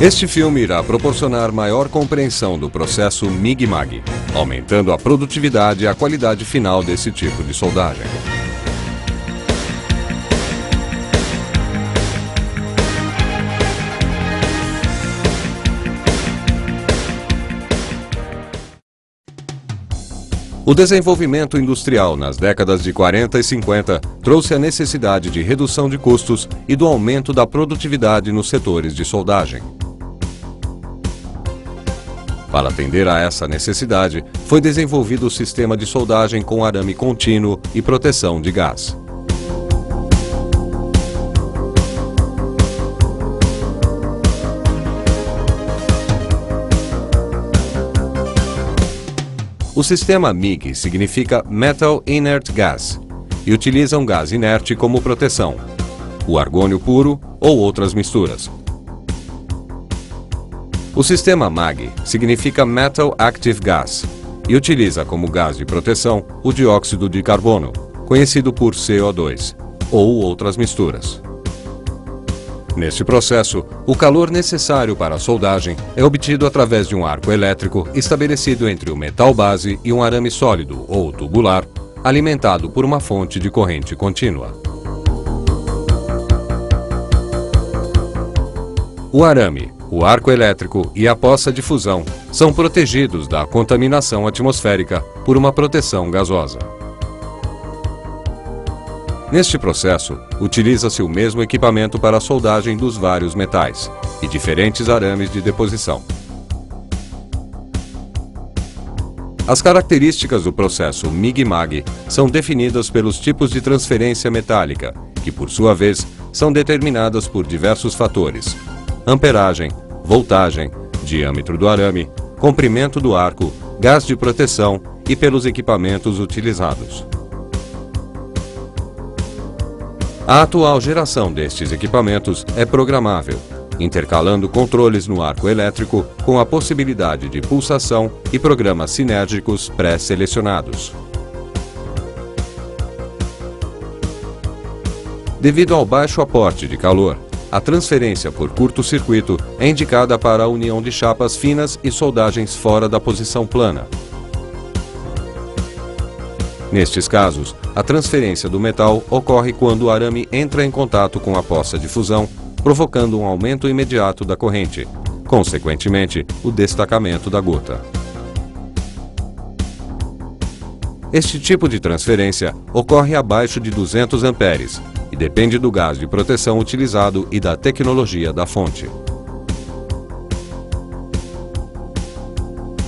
Este filme irá proporcionar maior compreensão do processo MIG-MAG, aumentando a produtividade e a qualidade final desse tipo de soldagem. O desenvolvimento industrial nas décadas de 40 e 50 trouxe a necessidade de redução de custos e do aumento da produtividade nos setores de soldagem. Para atender a essa necessidade, foi desenvolvido o sistema de soldagem com arame contínuo e proteção de gás. O sistema MIG significa Metal Inert Gas e utiliza um gás inerte como proteção, o argônio puro ou outras misturas. O sistema MAG significa Metal Active Gas e utiliza como gás de proteção o dióxido de carbono, conhecido por CO2, ou outras misturas. Neste processo, o calor necessário para a soldagem é obtido através de um arco elétrico estabelecido entre o metal base e um arame sólido ou tubular, alimentado por uma fonte de corrente contínua. O arame, o arco elétrico e a poça de fusão são protegidos da contaminação atmosférica por uma proteção gasosa. Neste processo, utiliza-se o mesmo equipamento para a soldagem dos vários metais e diferentes arames de deposição. As características do processo MIG-MAG são definidas pelos tipos de transferência metálica, que por sua vez são determinadas por diversos fatores: amperagem, voltagem, diâmetro do arame, comprimento do arco, gás de proteção e pelos equipamentos utilizados. A atual geração destes equipamentos é programável, intercalando controles no arco elétrico com a possibilidade de pulsação e programas sinérgicos pré-selecionados. Devido ao baixo aporte de calor, a transferência por curto-circuito é indicada para a união de chapas finas e soldagens fora da posição plana. Nestes casos, a transferência do metal ocorre quando o arame entra em contato com a poça de fusão, provocando um aumento imediato da corrente, consequentemente, o destacamento da gota. Este tipo de transferência ocorre abaixo de 200 amperes e depende do gás de proteção utilizado e da tecnologia da fonte.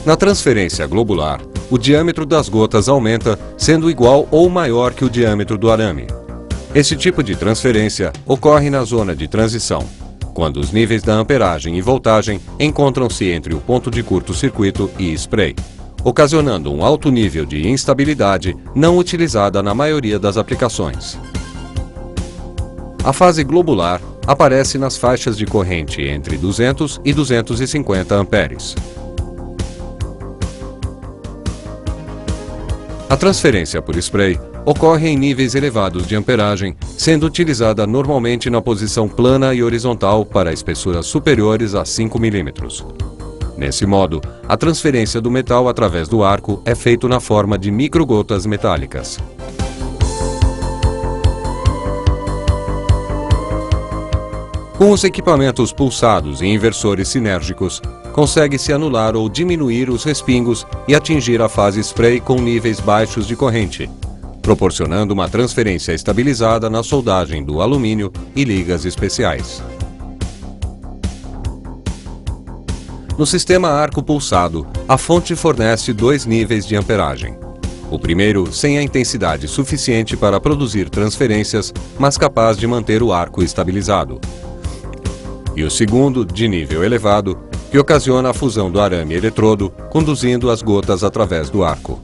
Na transferência globular, o diâmetro das gotas aumenta, sendo igual ou maior que o diâmetro do arame. Esse tipo de transferência ocorre na zona de transição, quando os níveis da amperagem e voltagem encontram-se entre o ponto de curto-circuito e spray, ocasionando um alto nível de instabilidade não utilizada na maioria das aplicações. A fase globular aparece nas faixas de corrente entre 200 e 250 amperes. A transferência por spray ocorre em níveis elevados de amperagem, sendo utilizada normalmente na posição plana e horizontal para espessuras superiores a 5 mm. Nesse modo, a transferência do metal através do arco é feita na forma de microgotas metálicas. Com os equipamentos pulsados e inversores sinérgicos, consegue-se anular ou diminuir os respingos e atingir a fase spray com níveis baixos de corrente, proporcionando uma transferência estabilizada na soldagem do alumínio e ligas especiais. No sistema arco pulsado, a fonte fornece 2 níveis de amperagem. O primeiro sem a intensidade suficiente para produzir transferências, mas capaz de manter o arco estabilizado. E o segundo, de nível elevado, que ocasiona a fusão do arame-eletrodo, conduzindo as gotas através do arco.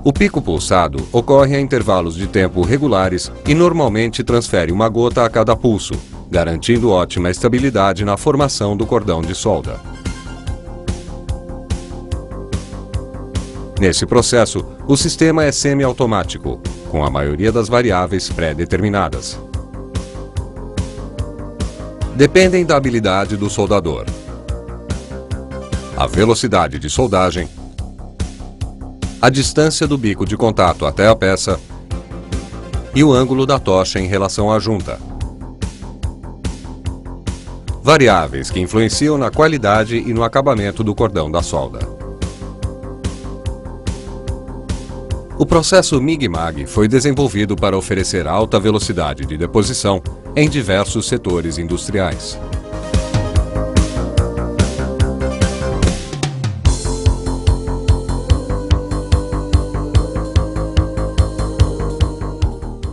O pico pulsado ocorre a intervalos de tempo regulares e normalmente transfere uma gota a cada pulso, garantindo ótima estabilidade na formação do cordão de solda. Nesse processo, o sistema é semi-automático, com a maioria das variáveis pré-determinadas. dependem da habilidade do soldador, a velocidade de soldagem, a distância do bico de contato até a peça e o ângulo da tocha em relação à junta. Variáveis que influenciam na qualidade e no acabamento do cordão da solda. O processo MIG-MAG foi desenvolvido para oferecer alta velocidade de deposição em diversos setores industriais.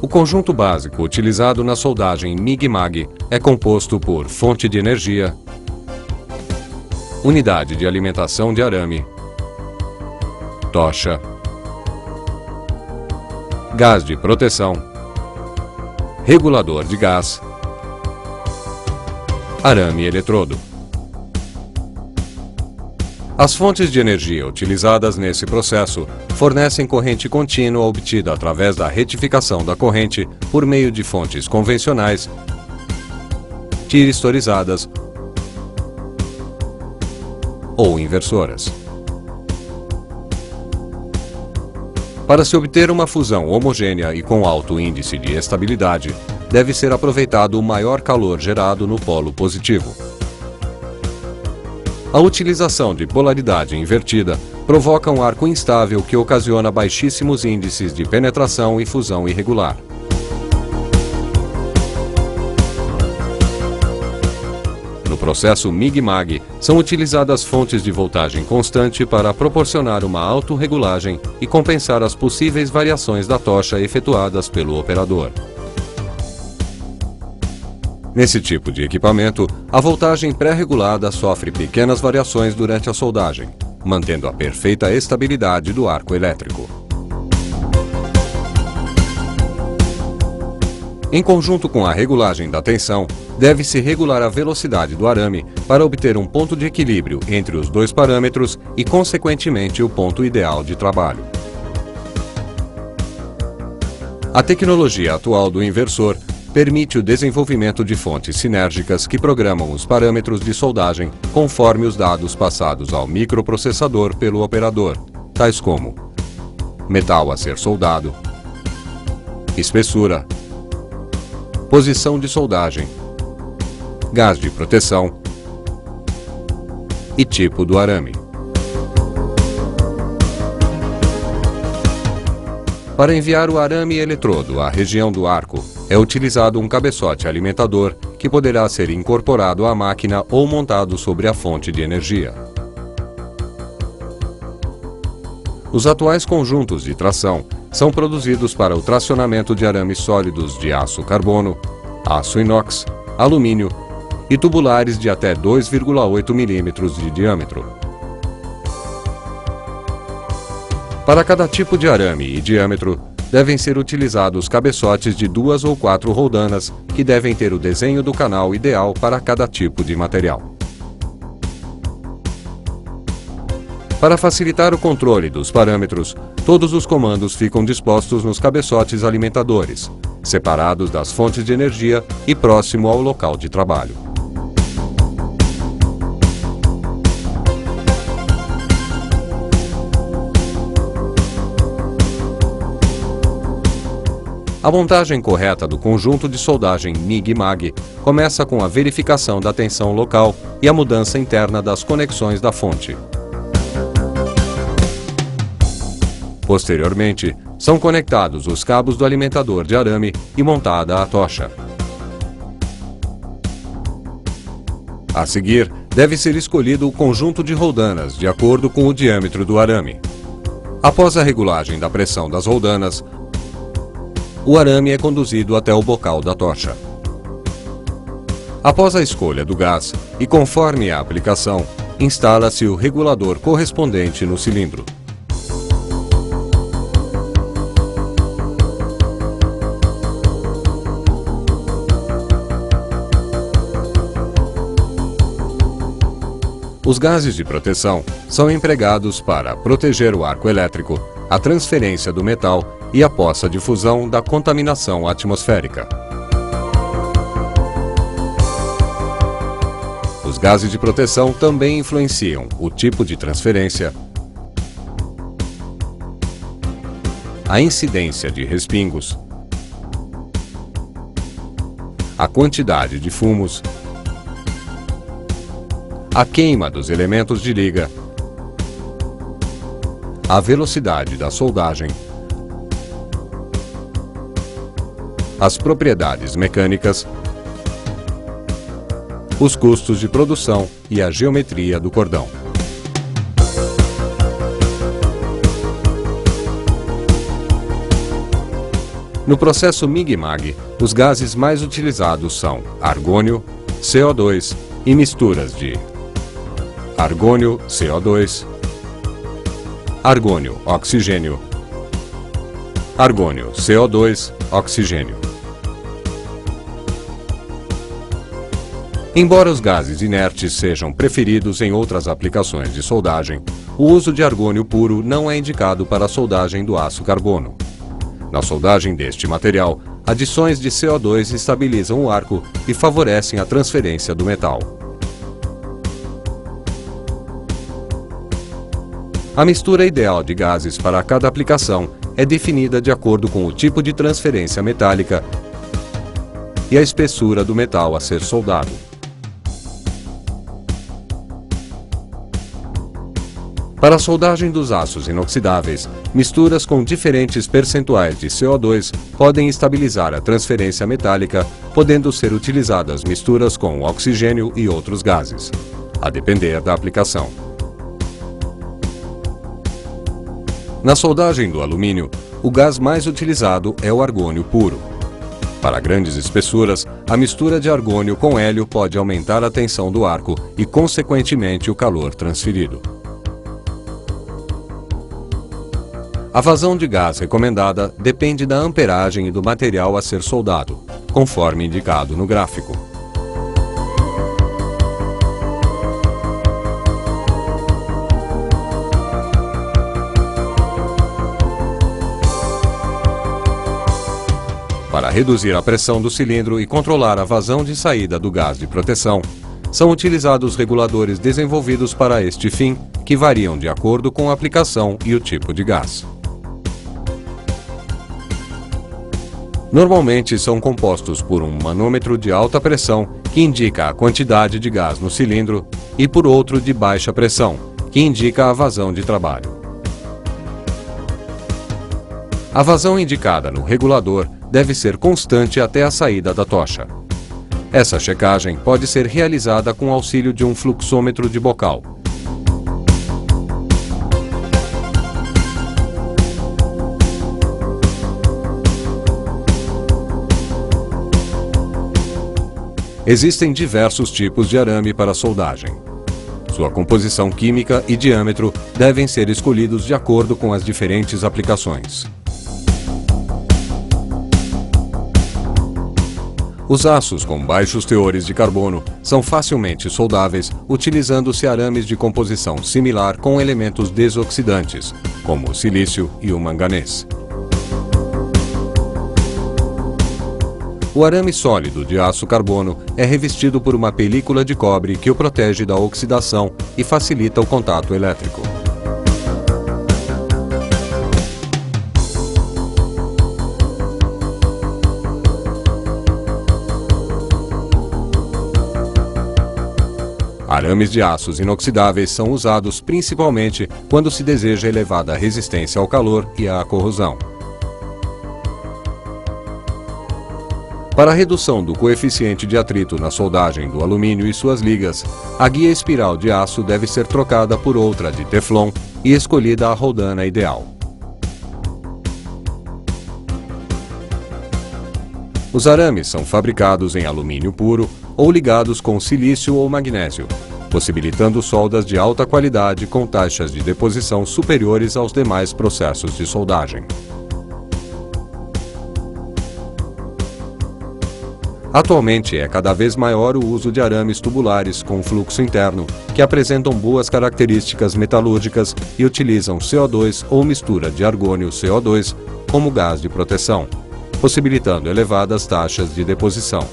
O conjunto básico utilizado na soldagem MIG-MAG é composto por fonte de energia, unidade de alimentação de arame, tocha, gás de proteção, regulador de gás, arame e eletrodo. As fontes de energia utilizadas nesse processo fornecem corrente contínua obtida através da retificação da corrente por meio de fontes convencionais, tiristorizadas ou inversoras. Para se obter uma fusão homogênea e com alto índice de estabilidade, deve ser aproveitado o maior calor gerado no polo positivo. A utilização de polaridade invertida provoca um arco instável que ocasiona baixíssimos índices de penetração e fusão irregular. No processo MIG-MAG, são utilizadas fontes de voltagem constante para proporcionar uma autorregulagem e compensar as possíveis variações da tocha efetuadas pelo operador. Nesse tipo de equipamento, a voltagem pré-regulada sofre pequenas variações durante a soldagem, mantendo a perfeita estabilidade do arco elétrico. Em conjunto com a regulagem da tensão, deve-se regular a velocidade do arame para obter um ponto de equilíbrio entre os dois parâmetros e, consequentemente, o ponto ideal de trabalho. A tecnologia atual do inversor permite o desenvolvimento de fontes sinérgicas que programam os parâmetros de soldagem conforme os dados passados ao microprocessador pelo operador, tais como metal a ser soldado, espessura, posição de soldagem, gás de proteção e tipo do arame. Para enviar o arame eletrodo à região do arco, é utilizado um cabeçote alimentador que poderá ser incorporado à máquina ou montado sobre a fonte de energia. Os atuais conjuntos de tração são produzidos para o tracionamento de arames sólidos de aço carbono, aço inox, alumínio e tubulares de até 2,8 milímetros de diâmetro. Para cada tipo de arame e diâmetro, devem ser utilizados cabeçotes de 2 ou 4 roldanas que devem ter o desenho do canal ideal para cada tipo de material. Para facilitar o controle dos parâmetros, todos os comandos ficam dispostos nos cabeçotes alimentadores, separados das fontes de energia e próximo ao local de trabalho. A montagem correta do conjunto de soldagem MIG-MAG começa com a verificação da tensão local e a mudança interna das conexões da fonte. Posteriormente, são conectados os cabos do alimentador de arame e montada a tocha. A seguir, deve ser escolhido o conjunto de roldanas de acordo com o diâmetro do arame. Após a regulagem da pressão das roldanas, o arame é conduzido até o bocal da tocha. Após a escolha do gás e conforme a aplicação, instala-se o regulador correspondente no cilindro. Os gases de proteção são empregados para proteger o arco elétrico, a transferência do metal e a poça de fusão da contaminação atmosférica. Os gases de proteção também influenciam o tipo de transferência, a incidência de respingos, a quantidade de fumos, a queima dos elementos de liga, a velocidade da soldagem, as propriedades mecânicas, os custos de produção e a geometria do cordão. No processo MIG-MAG, os gases mais utilizados são argônio, CO2 e misturas de argônio, CO2, argônio, oxigênio, argônio, CO2, oxigênio. Embora os gases inertes sejam preferidos em outras aplicações de soldagem, o uso de argônio puro não é indicado para a soldagem do aço carbono. Na soldagem deste material, adições de CO2 estabilizam o arco e favorecem a transferência do metal. A mistura ideal de gases para cada aplicação é definida de acordo com o tipo de transferência metálica e a espessura do metal a ser soldado. Para a soldagem dos aços inoxidáveis, misturas com diferentes percentuais de CO2 podem estabilizar a transferência metálica, podendo ser utilizadas misturas com oxigênio e outros gases, a depender da aplicação. Na soldagem do alumínio, o gás mais utilizado é o argônio puro. Para grandes espessuras, a mistura de argônio com hélio pode aumentar a tensão do arco e, consequentemente, o calor transferido. A vazão de gás recomendada depende da amperagem e do material a ser soldado, conforme indicado no gráfico. Para reduzir a pressão do cilindro e controlar a vazão de saída do gás de proteção, são utilizados reguladores desenvolvidos para este fim, que variam de acordo com a aplicação e o tipo de gás. Normalmente são compostos por um manômetro de alta pressão, que indica a quantidade de gás no cilindro, e por outro de baixa pressão, que indica a vazão de trabalho. A vazão indicada no regulador deve ser constante até a saída da tocha. Essa checagem pode ser realizada com auxílio de um fluxômetro de bocal. Existem diversos tipos de arame para soldagem. Sua composição química e diâmetro devem ser escolhidos de acordo com as diferentes aplicações. Os aços com baixos teores de carbono são facilmente soldáveis utilizando-se arames de composição similar com elementos desoxidantes, como o silício e o manganês. O arame sólido de aço carbono é revestido por uma película de cobre que o protege da oxidação e facilita o contato elétrico. Arames de aços inoxidáveis são usados principalmente quando se deseja elevada resistência ao calor e à corrosão. Para a redução do coeficiente de atrito na soldagem do alumínio e suas ligas, a guia espiral de aço deve ser trocada por outra de teflon e escolhida a roldana ideal. Os arames são fabricados em alumínio puro ou ligados com silício ou magnésio, possibilitando soldas de alta qualidade com taxas de deposição superiores aos demais processos de soldagem. Atualmente é cada vez maior o uso de arames tubulares com fluxo interno, que apresentam boas características metalúrgicas e utilizam CO2 ou mistura de argônio-CO2 como gás de proteção, possibilitando elevadas taxas de deposição.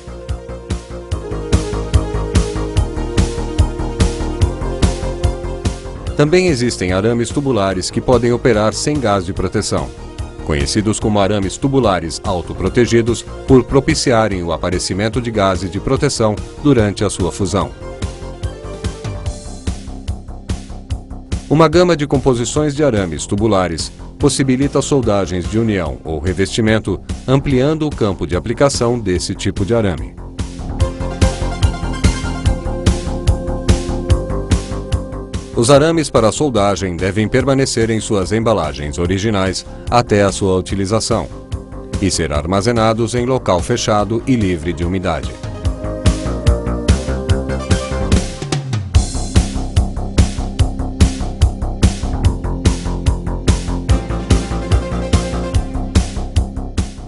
Também existem arames tubulares que podem operar sem gás de proteção, conhecidos como arames tubulares autoprotegidos por propiciarem o aparecimento de gases de proteção durante a sua fusão. Uma gama de composições de arames tubulares possibilita soldagens de união ou revestimento, ampliando o campo de aplicação desse tipo de arame. Os arames para soldagem devem permanecer em suas embalagens originais até a sua utilização e ser armazenados em local fechado e livre de umidade.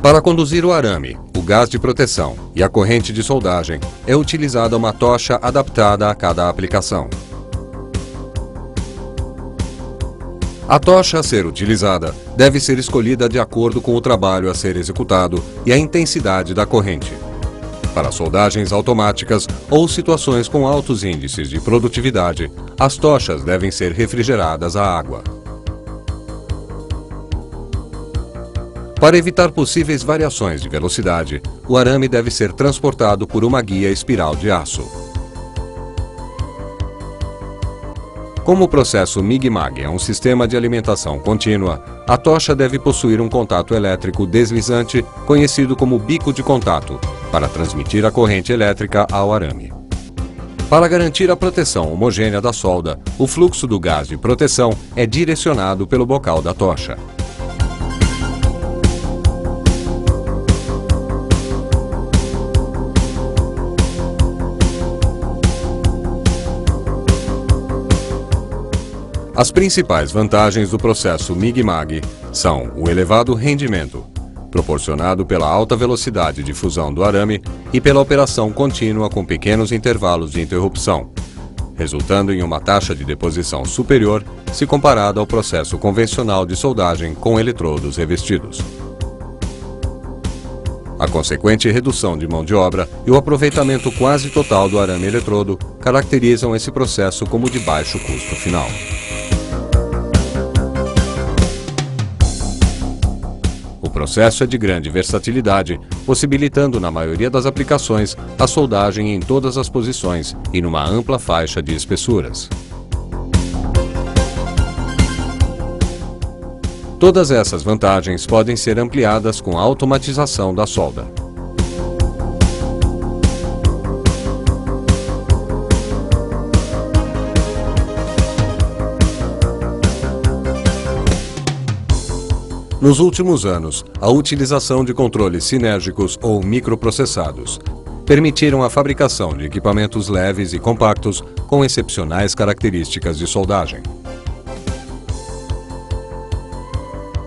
Para conduzir o arame, o gás de proteção e a corrente de soldagem, é utilizada uma tocha adaptada a cada aplicação. A tocha a ser utilizada deve ser escolhida de acordo com o trabalho a ser executado e a intensidade da corrente. Para soldagens automáticas ou situações com altos índices de produtividade, as tochas devem ser refrigeradas à água. Para evitar possíveis variações de velocidade, o arame deve ser transportado por uma guia espiral de aço. Como o processo MIG-MAG é um sistema de alimentação contínua, a tocha deve possuir um contato elétrico deslizante, conhecido como bico de contato, para transmitir a corrente elétrica ao arame. Para garantir a proteção homogênea da solda, o fluxo do gás de proteção é direcionado pelo bocal da tocha. As principais vantagens do processo MIG-MAG são o elevado rendimento, proporcionado pela alta velocidade de fusão do arame e pela operação contínua com pequenos intervalos de interrupção, resultando em uma taxa de deposição superior se comparada ao processo convencional de soldagem com eletrodos revestidos. A consequente redução de mão de obra e o aproveitamento quase total do arame eletrodo caracterizam esse processo como de baixo custo final. O processo é de grande versatilidade, possibilitando na maioria das aplicações a soldagem em todas as posições e numa ampla faixa de espessuras. Todas essas vantagens podem ser ampliadas com a automatização da solda. Nos últimos anos, a utilização de controles sinérgicos ou microprocessados permitiram a fabricação de equipamentos leves e compactos com excepcionais características de soldagem.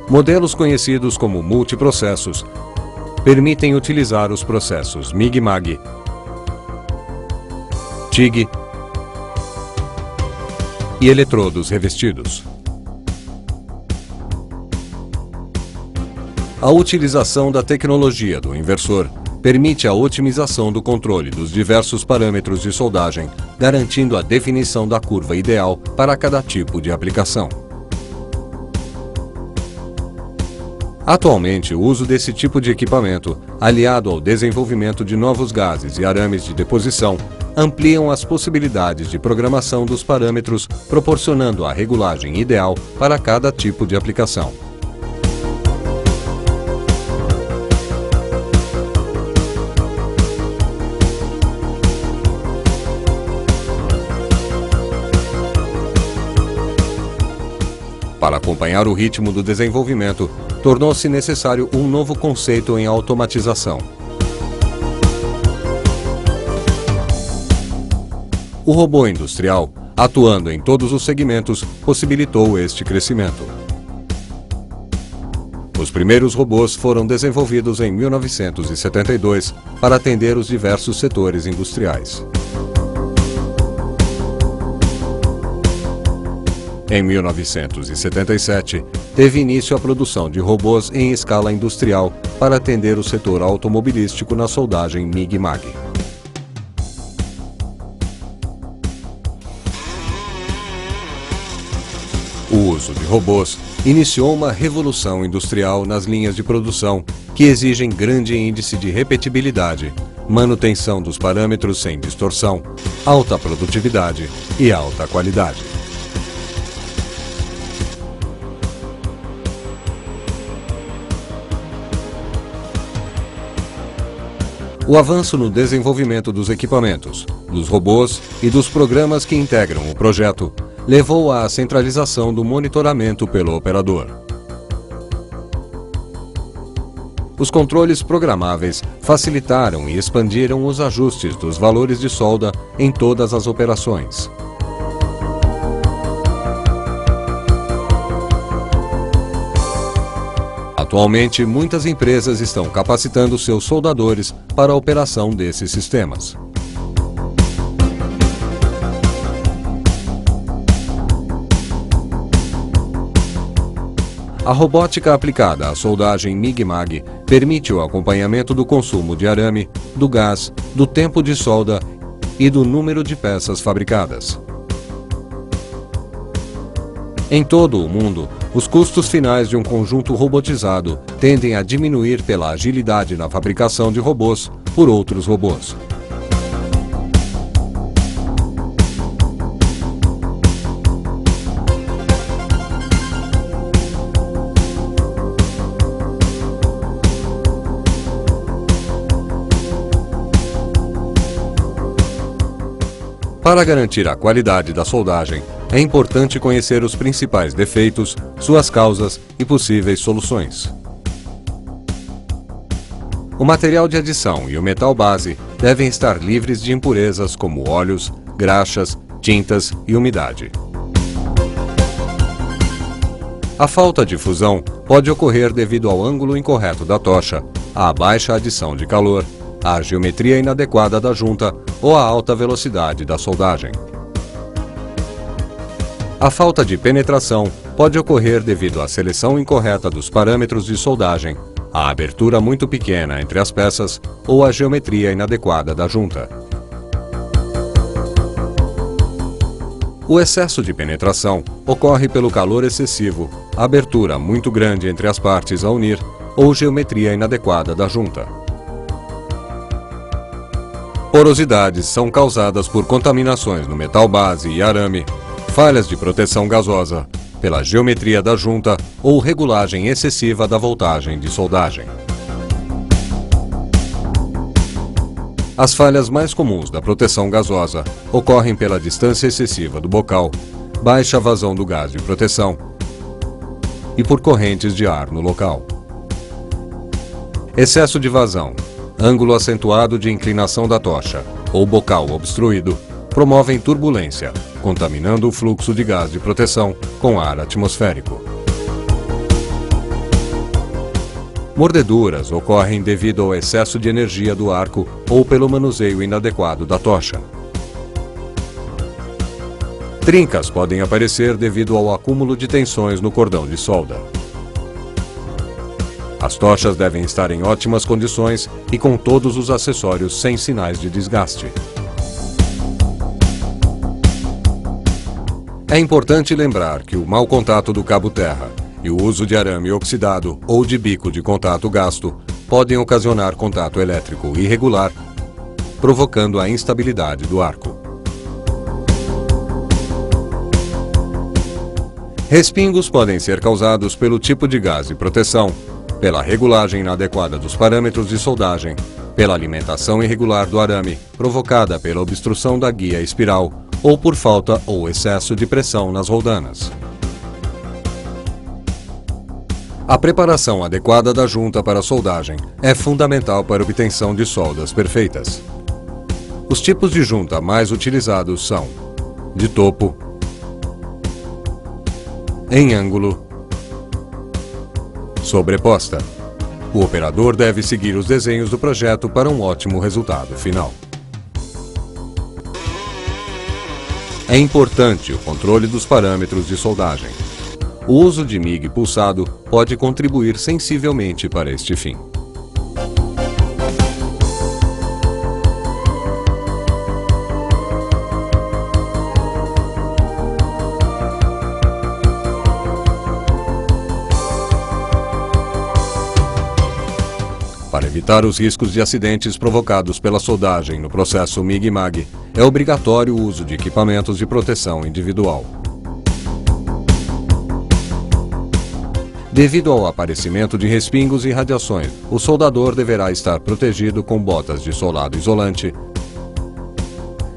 Modelos conhecidos como multiprocessos permitem utilizar os processos MIG-MAG, TIG e eletrodos revestidos. A utilização da tecnologia do inversor permite a otimização do controle dos diversos parâmetros de soldagem, garantindo a definição da curva ideal para cada tipo de aplicação. Atualmente, o uso desse tipo de equipamento, aliado ao desenvolvimento de novos gases e arames de deposição, ampliam as possibilidades de programação dos parâmetros, proporcionando a regulagem ideal para cada tipo de aplicação. Para acompanhar o ritmo do desenvolvimento, tornou-se necessário um novo conceito em automatização. O robô industrial, atuando em todos os segmentos, possibilitou este crescimento. Os primeiros robôs foram desenvolvidos em 1972 para atender os diversos setores industriais. Em 1977, teve início a produção de robôs em escala industrial para atender o setor automobilístico na soldagem MIG-MAG. uso de robôs iniciou uma revolução industrial nas linhas de produção que exigem grande índice de repetibilidade, manutenção dos parâmetros sem distorção, alta produtividade e alta qualidade. O avanço no desenvolvimento dos equipamentos, dos robôs e dos programas que integram o projeto levou à centralização do monitoramento pelo operador. Os controles programáveis facilitaram e expandiram os ajustes dos valores de solda em todas as operações. Atualmente, muitas empresas estão capacitando seus soldadores para a operação desses sistemas. A robótica aplicada à soldagem MIG-MAG permite o acompanhamento do consumo de arame, do gás, do tempo de solda e do número de peças fabricadas. Em todo o mundo, os custos finais de um conjunto robotizado tendem a diminuir pela agilidade na fabricação de robôs por outros robôs. Para garantir a qualidade da soldagem, é importante conhecer os principais defeitos, suas causas e possíveis soluções. O material de adição e o metal base devem estar livres de impurezas como óleos, graxas, tintas e umidade. A falta de fusão pode ocorrer devido ao ângulo incorreto da tocha, à baixa adição de calor, à geometria inadequada da junta ou à alta velocidade da soldagem. A falta de penetração pode ocorrer devido à seleção incorreta dos parâmetros de soldagem, à abertura muito pequena entre as peças ou à geometria inadequada da junta. O excesso de penetração ocorre pelo calor excessivo, abertura muito grande entre as partes a unir ou geometria inadequada da junta. Porosidades são causadas por contaminações no metal base e arame, falhas de proteção gasosa, pela geometria da junta ou regulagem excessiva da voltagem de soldagem. As falhas mais comuns da proteção gasosa ocorrem pela distância excessiva do bocal, baixa vazão do gás de proteção e por correntes de ar no local. Excesso de vazão, ângulo acentuado de inclinação da tocha ou bocal obstruído promovem turbulência, contaminando o fluxo de gás de proteção com ar atmosférico. Mordeduras ocorrem devido ao excesso de energia do arco ou pelo manuseio inadequado da tocha. Trincas podem aparecer devido ao acúmulo de tensões no cordão de solda. As tochas devem estar em ótimas condições e com todos os acessórios sem sinais de desgaste. É importante lembrar que o mau contato do cabo terra e o uso de arame oxidado ou de bico de contato gasto podem ocasionar contato elétrico irregular, provocando a instabilidade do arco. Respingos podem ser causados pelo tipo de gás de proteção, pela regulagem inadequada dos parâmetros de soldagem, pela alimentação irregular do arame, provocada pela obstrução da guia espiral, ou por falta ou excesso de pressão nas roldanas. A preparação adequada da junta para a soldagem é fundamental para a obtenção de soldas perfeitas. Os tipos de junta mais utilizados são de topo, em ângulo, sobreposta. O operador deve seguir os desenhos do projeto para um ótimo resultado final. É importante o controle dos parâmetros de soldagem. O uso de MIG pulsado pode contribuir sensivelmente para este fim. evitar os riscos de acidentes provocados pela soldagem no processo MIG-MAG, é obrigatório o uso de equipamentos de proteção individual. Devido ao aparecimento de respingos e radiações, o soldador deverá estar protegido com botas de solado isolante,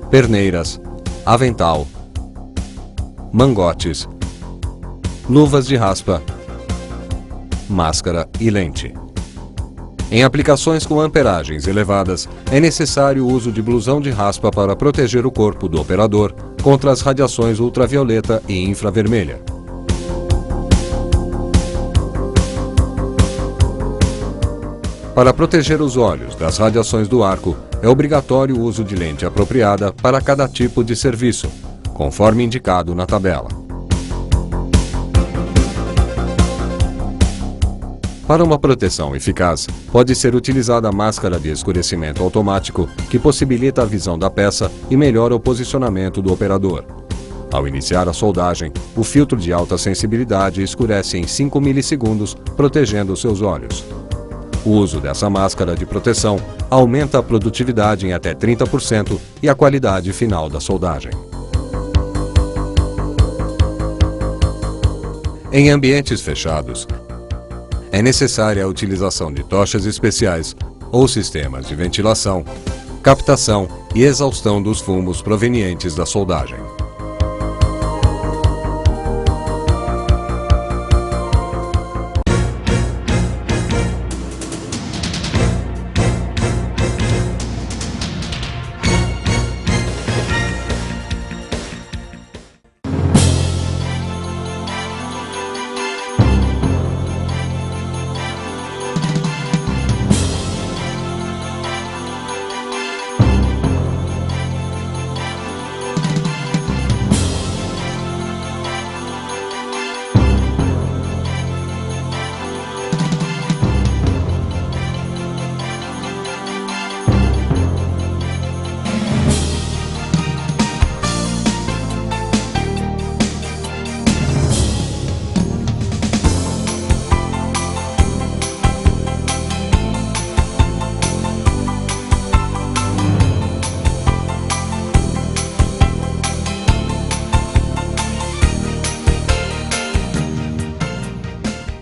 perneiras, avental, mangotes, luvas de raspa, máscara e lente. Em aplicações com amperagens elevadas, é necessário o uso de blusão de raspa para proteger o corpo do operador contra as radiações ultravioleta e infravermelha. Para proteger os olhos das radiações do arco, é obrigatório o uso de lente apropriada para cada tipo de serviço, conforme indicado na tabela. Para uma proteção eficaz, pode ser utilizada a máscara de escurecimento automático, que possibilita a visão da peça e melhora o posicionamento do operador. Ao iniciar a soldagem, o filtro de alta sensibilidade escurece em 5 milissegundos, protegendo seus olhos. O uso dessa máscara de proteção aumenta a produtividade em até 30% e a qualidade final da soldagem. Em ambientes fechados, é necessária a utilização de tochas especiais ou sistemas de ventilação, captação e exaustão dos fumos provenientes da soldagem.